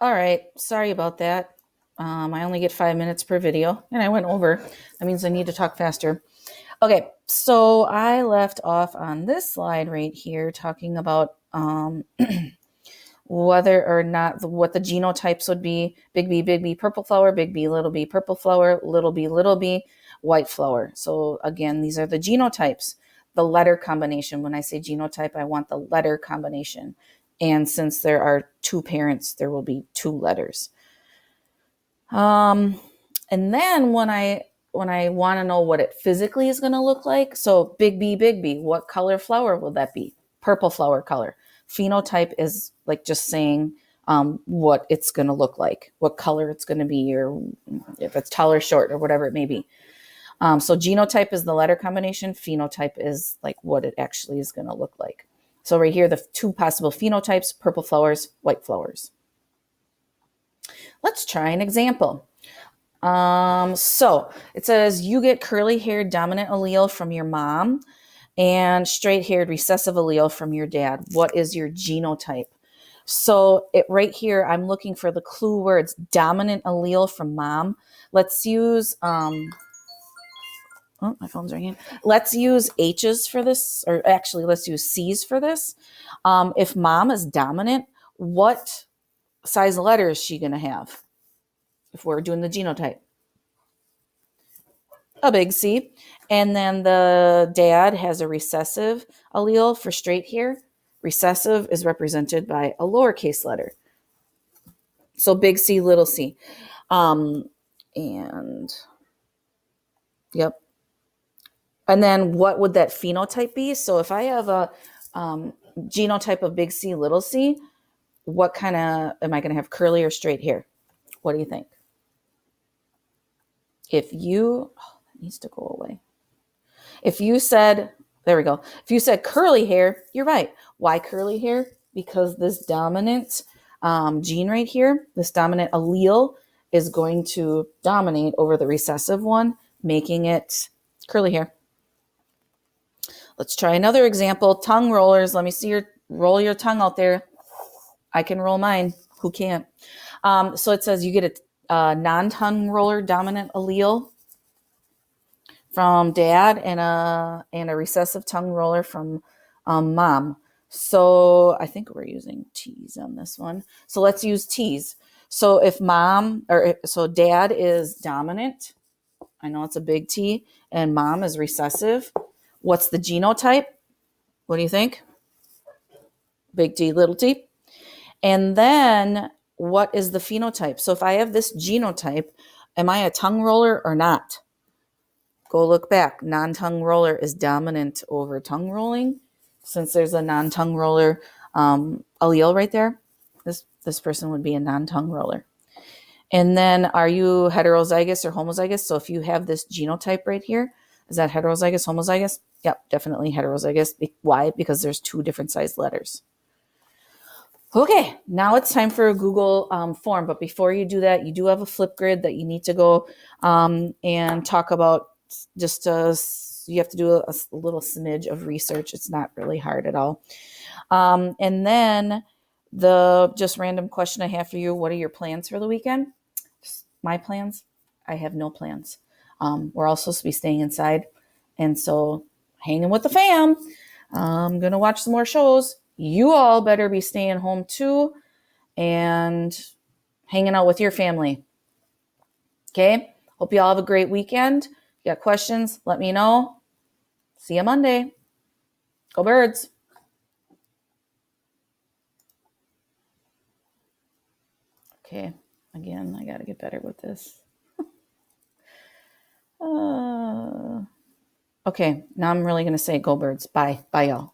All right. Sorry about that. I only get 5 minutes per video, and I went over. That means I need to talk faster. Okay, so I left off on this slide right here talking about whether or not what the genotypes would be. Big B, purple flower, big B, purple flower, little b, white flower. So again, these are the genotypes, the letter combination. When I say genotype, I want the letter combination. And since there are two parents, there will be two letters. And then when I want to know what it physically is going to look like, so big B, what color flower will that be? Purple flower color. Phenotype is like just saying what it's going to look like, what color it's going to be, or if it's tall or short or whatever it may be. So genotype is the letter combination. Phenotype is like what it actually is going to look like. So right here, the two possible phenotypes, purple flowers, white flowers. Let's try an example. So it says you get curly haired dominant allele from your mom and straight haired recessive allele from your dad. What is your genotype? So right here, I'm looking for the clue words dominant allele from mom. Let's use, oh, my phone's ringing. Let's use H's for this, or actually let's use C's for this. If mom is dominant, what size letter is she going to have? If we're doing the genotype, a big C. And then the dad has a recessive allele for straight hair. Recessive is represented by a lowercase letter. So big C, little c. And yep. And then what would that phenotype be? So if I have a genotype of big C, little c, what kind of, am I going to have curly or straight hair? What do you think? If you, that needs to go away. If you said, there we go. If you said curly hair, you're right. Why curly hair? Because this dominant gene right here, this dominant allele is going to dominate over the recessive one, making it curly hair. Let's try another example. Tongue rollers. Let me see roll your tongue out there. I can roll mine. Who can't? So it says you get a non-tongue roller dominant allele from dad and a recessive tongue roller from mom. So I think we're using T's on this one. So let's use T's. So if dad is dominant, I know it's a big T, and mom is recessive. What's the genotype? What do you think? Big T, little t. And then what is the phenotype? So if I have this genotype, am I a tongue roller or not? Go look back. Non-tongue roller is dominant over tongue rolling. Since there's a non-tongue roller allele right there, this person would be a non-tongue roller. And then are you heterozygous or homozygous? So if you have this genotype right here, is that heterozygous, homozygous? Yep, definitely heterozygous. Why? Because there's two different sized letters. Okay, now it's time for a Google form. But before you do that, you do have a Flipgrid that you need to go and talk about. Just you have to do a little smidge of research. It's not really hard at all. And then the just random question I have for you, what are your plans for the weekend? My plans? I have no plans. We're all supposed to be staying inside. And so hanging with the fam. I'm going to watch some more shows. You all better be staying home too and hanging out with your family. Okay? Hope you all have a great weekend. If you got questions, let me know. See you Monday. Go Birds. Okay. Again, I got to get better with this. Okay. Now I'm really going to say go Birds. Bye. Bye, y'all.